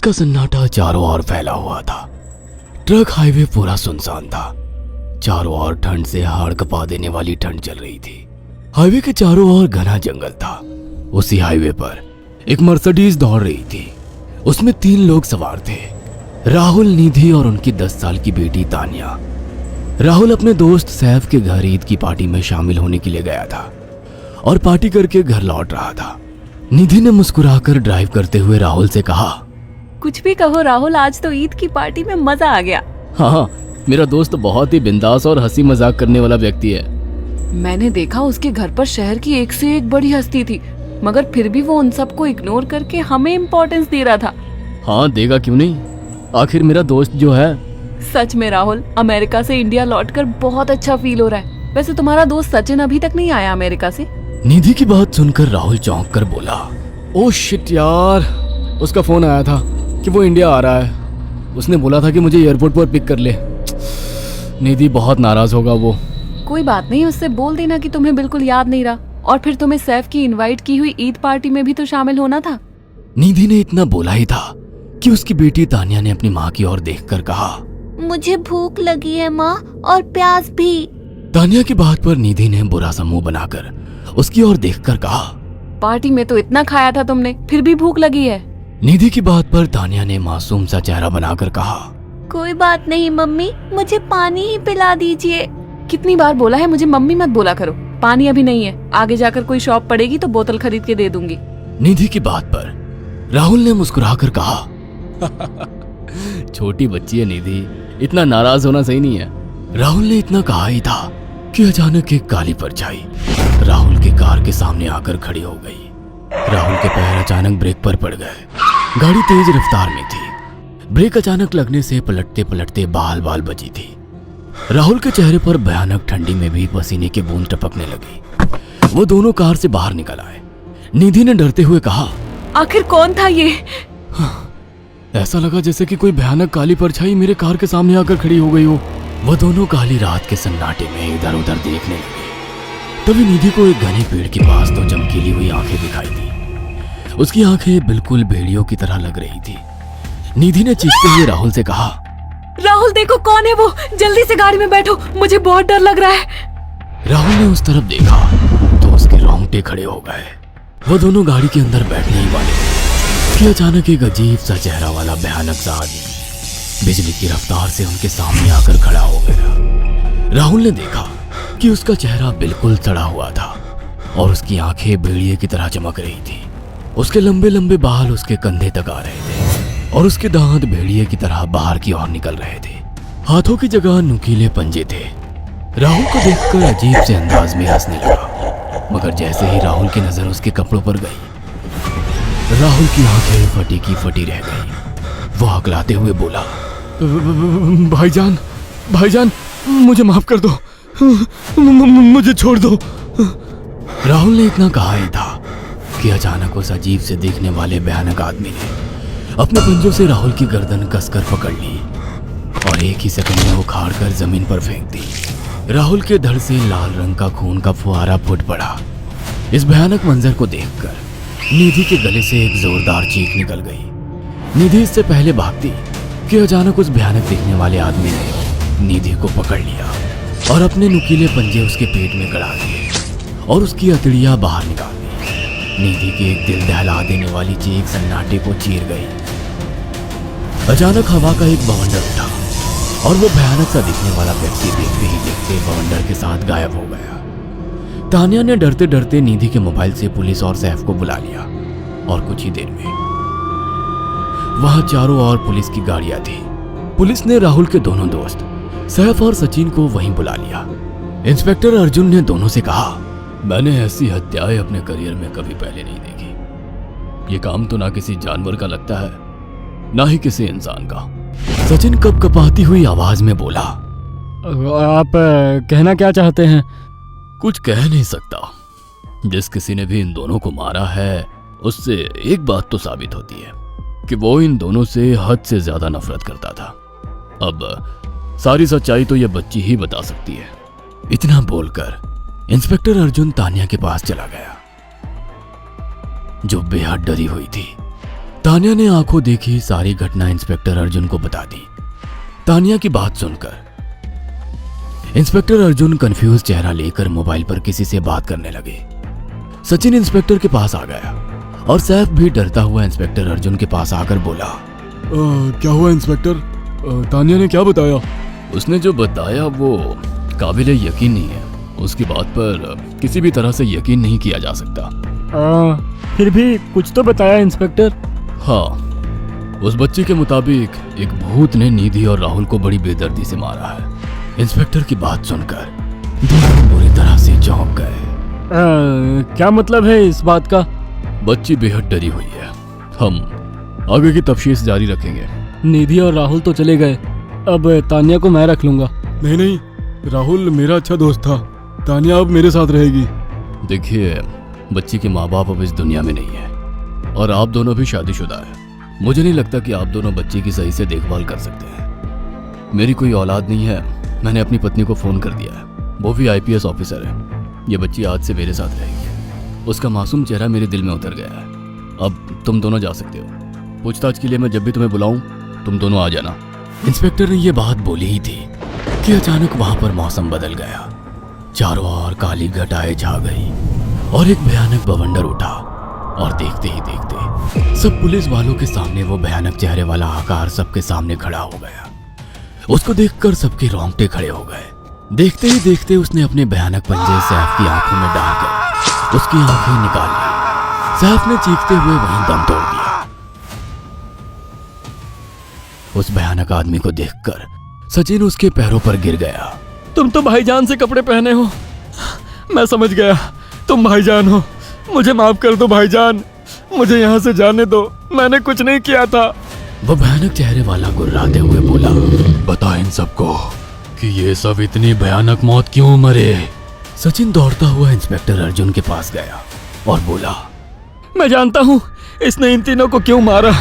का सन्नाटा चारों ओर फैला हुआ था। ट्रक हाईवे पूरा सुनसान था। चारों ओर ठंड से हाड़ कपा देने वाली ठंड चल रही थी। हाईवे के चारों ओर घना जंगल था। उसी हाईवे पर एक मर्सिडीज दौड़ रही थी। उसमें 3 लोग सवार थे, राहुल, निधि और उनकी 10 साल की बेटी तानिया। राहुल अपने दोस्त सैफ के घर ईद की पार्टी में शामिल होने के लिए गया था और पार्टी करके घर लौट रहा था। निधि ने मुस्कुराकर ड्राइव करते हुए राहुल से कहा, कुछ भी कहो राहुल, आज तो ईद की पार्टी में मजा आ गया। हाँ, मेरा दोस्त बहुत ही बिंदास और हंसी मजाक करने वाला व्यक्ति है। मैंने देखा उसके घर पर शहर की एक से एक बड़ी हस्ती थी, मगर फिर भी वो उन सबको इग्नोर करके हमें इम्पोर्टेंस दे रहा था। हाँ, देगा क्यों नहीं, आखिर मेरा दोस्त जो है। सच में राहुल, अमेरिका से इंडिया लौटकर बहुत अच्छा फील हो रहा है। वैसे तुम्हारा दोस्त सचिन अभी तक नहीं आया अमेरिका से? निधि की बात सुनकर राहुल चौंक कर बोला, ओह शिट यार, उसका फोन आया था कि वो इंडिया आ रहा है। उसने बोला था कि मुझे एयरपोर्ट पर पिक कर ले। निधि बहुत नाराज होगा वो। कोई बात नहीं, उससे बोल देना कि तुम्हें बिल्कुल याद नहीं रहा और फिर तुम्हें सैफ की इनवाइट की हुई ईद पार्टी में भी तो शामिल होना था। निधि ने इतना बोला ही था कि उसकी बेटी तानिया ने अपनी माँ की ओर देखकर कहा, मुझे भूख लगी है माँ, और प्यास भी। तानिया की बात पर निधि ने बुरा सा मुंह बनाकर उसकी ओर देखकर कहा, पार्टी में तो इतना खाया था तुमने, फिर भी भूख लगी है। निधि की बात पर तानिया ने मासूम सा चेहरा बनाकर कहा, कोई बात नहीं मम्मी, मुझे पानी ही पिला दीजिए। कितनी बार बोला है मुझे मम्मी मत बोला करो। पानी अभी नहीं है, आगे जाकर कोई शॉप पड़ेगी तो बोतल खरीद के दे दूंगी। निधि की बात पर राहुल ने मुस्कुराकर कहा, छोटी बच्ची है निधि, इतना नाराज होना सही नहीं है। राहुल ने इतना कहा ही था कि अचानक एक काली परछाई राहुल की कार के सामने आकर खड़ी हो गई। राहुल के पैर अचानक ब्रेक पर पड़ गए। गाड़ी तेज रफ्तार में थी। ब्रेक अचानक लगने से पलटते पलटते बाल बाल बची थी। राहुल के चेहरे पर भयानक ठंडी में भी पसीने की बूंद टपकने लगी। वो दोनों कार से बाहर निकल आए। निधि ने डरते हुए कहा, आखिर कौन था ये? ऐसा लगा जैसे कि कोई भयानक काली परछाई मेरे कार के सामने आकर खड़ी हो गई हो। वह दोनों काली रात के सन्नाटे में इधर उधर देखने लगे। तभी निधि को एक घने पेड़ के पास 2 चमकीली हुई आंखें दिखाई दी। उसकी आंखें बिल्कुल भेड़ियों की तरह लग रही थी। निधि ने चीखते हुए राहुल से कहा, राहुल देखो कौन है वो, जल्दी से गाड़ी में बैठो, मुझे बहुत डर लग रहा है। राहुल ने उस तरफ देखा तो उसके रोंगटे खड़े हो गए। वो दोनों गाड़ी के अंदर बैठने ही वाले कि अचानक एक अजीब सा चेहरा वाला भयानक सा आदमी बिजली की रफ्तार से उनके सामने आकर खड़ा हो गया। राहुल ने देखा कि उसका चेहरा बिल्कुल सड़ा हुआ था और उसकी आंखें भेड़िए की तरह चमक रही थी। उसके लंबे लंबे बाल उसके कंधे तक आ रहे थे और उसके दांत भेड़िए की तरह बाहर की ओर निकल रहे थे। हाथों की जगह नुकीले पंजे थे। राहुल को देखकर अजीब से अंदाज में हंसने लगा, मगर जैसे ही राहुल की नजर उसके कपड़ों पर गई, राहुल की आंखें फटी की फटी रह गई। वो हकलाते हुए बोला, भाईजान, भाईजान, मुझे माफ कर दो, मुझे छोड़ दो। राहुल ने इतना कहा ही था कि अचानक उस अजीब से दिखने वाले भयानक आदमी ने अपने पंजों से राहुल की गर्दन कसकर पकड़ ली और एक ही सेकंड में उखाड़ कर जमीन पर फेंक दी। राहुल के धड़ से लाल रंग का खून का फुहारा फूट पड़ा। इस भयानक मंजर को देखकर निधि के गले से एक जोरदार चीख निकल गई। निधि इससे पहले भागती कि अचानक उस भयानक दिखने वाले आदमी ने निधि को पकड़ लिया और अपने नुकीले पंजे उसके पेट में गड़ा दिए और उसकी अतड़ियां बाहर निकाल दी। निधि की एक दिल दहला देने वाली चीख सन्नाटे को चीर गई। अचानक हवा का एक बवंडर उठा और वो भयानक सा दिखने वाला व्यक्ति देखते ही देखते बवंडर के साथ गायब हो गया। तानिया ने डरते डरते निधि के मोबाइल से पुलिस और सैफ को बुला लिया और कुछ ही देर में वहां चारों ओर पुलिस की गाड़ियां थी। पुलिस ने राहुल के दोनों दोस्त सैफ और सचिन को वहीं बुला लिया। इंस्पेक्टर अर्जुन ने दोनों से कहा, मैंने ऐसी हत्याएं अपने करियर में कभी पहले नहीं देखी। ये काम तो ना किसी जानवर का लगता है, ना ही किसी इंसान का। सचिन कपकपाती हुई आवाज में बोला, आप कहना क्या चाहते हैं? कुछ कह नहीं सकता। जिस किसी ने भी इन दोनों को मारा है उससे एक बात तो साबित होती है कि वो इन दोनों से हद से ज्यादा नफरत करता था। अब सारी सच्चाई तो ये बच्ची ही बता सकती है। इतना बोलकर इंस्पेक्टर अर्जुन तानिया के पास चला गया, जो बेहद डरी हुई थी। तानिया ने आंखों देखी सारी घटना इंस्पेक्टर अर्जुन को बता दी। तानिया की बात सुनकर इंस्पेक्टर अर्जुन कंफ्यूज चेहरा लेकर मोबाइल पर किसी से बात करने लगे। सचिन इंस्पेक्टर के पास आ गया और सैफ भी डरता हुआ इंस्पेक्टर अर्जुन के पास आकर बोला, क्या हुआ इंस्पेक्टर? तानिया ने क्या बताया? उसने जो बताया वो काबिल यकीन नहीं है। उसकी बात पर किसी भी तरह से यकीन नहीं किया जा सकता। फिर भी कुछ तो बताया इंस्पेक्टर। हाँ, उस बच्चे के मुताबिक एक भूत ने निधि और राहुल को बड़ी बेदर्दी से मारा है। इंस्पेक्टर की बात सुनकर दोनों बुरी तरह से चौंक गए। क्या मतलब है इस बात का? बच्ची बेहद डरी हुई है। हम आगे की तफ्तीश जारी रखेंगे। निधि और राहुल तो चले गए, अब तानिया को मैं रख लूंगा। नहीं, राहुल मेरा अच्छा दोस्त था। तानिया अब मेरे साथ रहेगी। देखिए, बच्ची के माँ बाप अब इस दुनिया में नहीं है और आप दोनों भी शादीशुदा है। मुझे नहीं लगता कि आप दोनों बच्ची की सही से देखभाल कर सकते हैं। मेरी कोई औलाद नहीं है। मैंने अपनी पत्नी को फोन कर दिया है, वो भी IPS ऑफिसर है। ये बच्ची आज से मेरे साथ रहेगी। उसका मासूम चेहरा मेरे दिल में उतर गया है। अब तुम दोनों जा सकते हो। पूछताछ के लिए मैं जब भी तुम्हें बुलाऊं तुम दोनों आ जाना। इंस्पेक्टर ने ये बात बोली ही थी कि अचानक वहां पर मौसम बदल गया। चारों ओर काली घटाएं छा गई और एक भयानक बवंडर उठा और देखते ही देखते सब पुलिस वालों के सामने वो भयानक चेहरे वाला आकार सबके सामने खड़ा हो गया। उसको देखकर सबके रोंगटे खड़े हो गए। देखते ही देखते उसने अपने भयानक पंजे सैफ की आंखों में डालकर उसकी आंखें निकाल ली। सैफ ने चीखते हुए वहीं दम तोड़ दिया। उस भयानक आदमी को देखकर सचिन उसके पैरों पर गिर गया। तुम तो भाईजान से कपड़े पहने हो। मैं समझ गया, तुम भाईजान हो। मुझे माफ कर दो भाईजान, मुझे यहाँ से जाने दो। मैंने कुछ नहीं किया था। वो भयानक चेहरे वाला गुर्राते हुए बोला, बता इन सबको कि ये सब इतनी भयानक मौत क्यों मरे। सचिन दौड़ता हुआ इंस्पेक्टर अर्जुन के पास गया और बोला, मैं जानता हूँ इसने इन तीनों को क्यों मारा।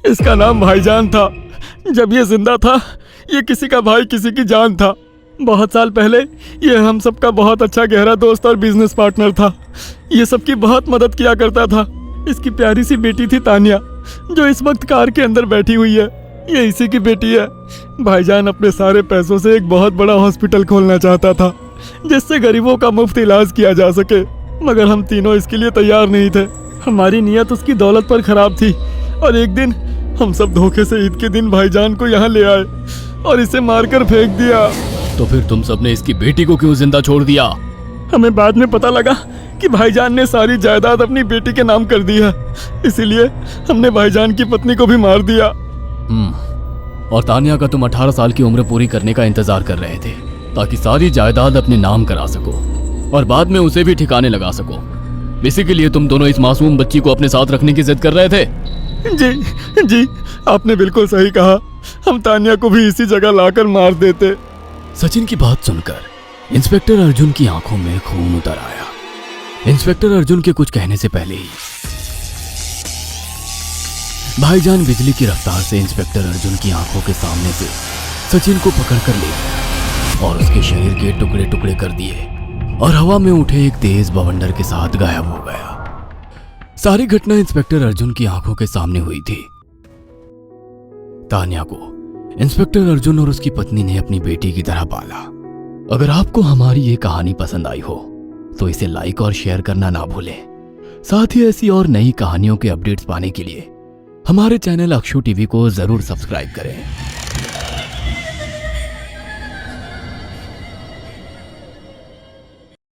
इसका नाम भाईजान था। जब ये जिंदा था ये किसी का भाई किसी की जान था। बहुत साल पहले ये हम सबका बहुत अच्छा गहरा दोस्त और बिजनेस पार्टनर था। ये सबकी बहुत मदद किया करता था। इसकी प्यारी सी बेटी थी तानिया, जो इस वक्त कार के अंदर बैठी हुई है। ये इसी की बेटी है। भाईजान अपने सारे पैसों से एक बहुत बड़ा हॉस्पिटल खोलना चाहता था जिससे गरीबों का मुफ्त इलाज किया जा सके, मगर हम तीनों इसके लिए तैयार नहीं थे। हमारी नीयत उसकी दौलत पर खराब थी और एक दिन हम सब धोखे से ईद के दिन भाईजान को यहाँ ले आए और इसे मारकर फेंक दिया। तो फिर तुम सबने इसकी बेटी को क्यों जिंदा छोड़ दिया? हमें बाद में पता लगा कि भाईजान ने सारी जायदाद अपनी बेटी के नाम कर दी है, इसीलिए हमने भाईजान की पत्नी को भी मार दिया। और तानिया का तुम 18 साल की उम्र पूरी करने का इंतजार कर रहे थे ताकि सारी जायदाद अपने नाम करा सको और बाद में उसे भी ठिकाने लगा सको। इसी के लिए तुम दोनों इस मासूम बच्ची को अपने साथ रखने की जिद कर रहे थे। जी, आपने बिल्कुल सही कहा। हम तानिया को भी इसी जगह लाकर मार देते। सचिन की बात सुनकर इंस्पेक्टर अर्जुन की आंखों में खून उतर आया। इंस्पेक्टर अर्जुन के कुछ कहने से पहले ही भाईजान बिजली की रफ्तार से इंस्पेक्टर अर्जुन की आंखों के सामने से सचिन को पकड़कर ले गया और उसके शरीर के टुकड़े टुकड़े कर दिए और हवा में उठे एक तेज बवंडर के साथ गायब हो गया। सारी घटना इंस्पेक्टर अर्जुन की आंखों के सामने हुई थी। तानिया को इंस्पेक्टर अर्जुन और उसकी पत्नी ने अपनी बेटी की तरह पाला। अगर आपको हमारी ये कहानी पसंद आई हो तो इसे लाइक और शेयर करना ना भूलें। साथ ही ऐसी और नई कहानियों के अपडेट्स पाने के लिए हमारे चैनल अक्षु टीवी को जरूर सब्सक्राइब करें।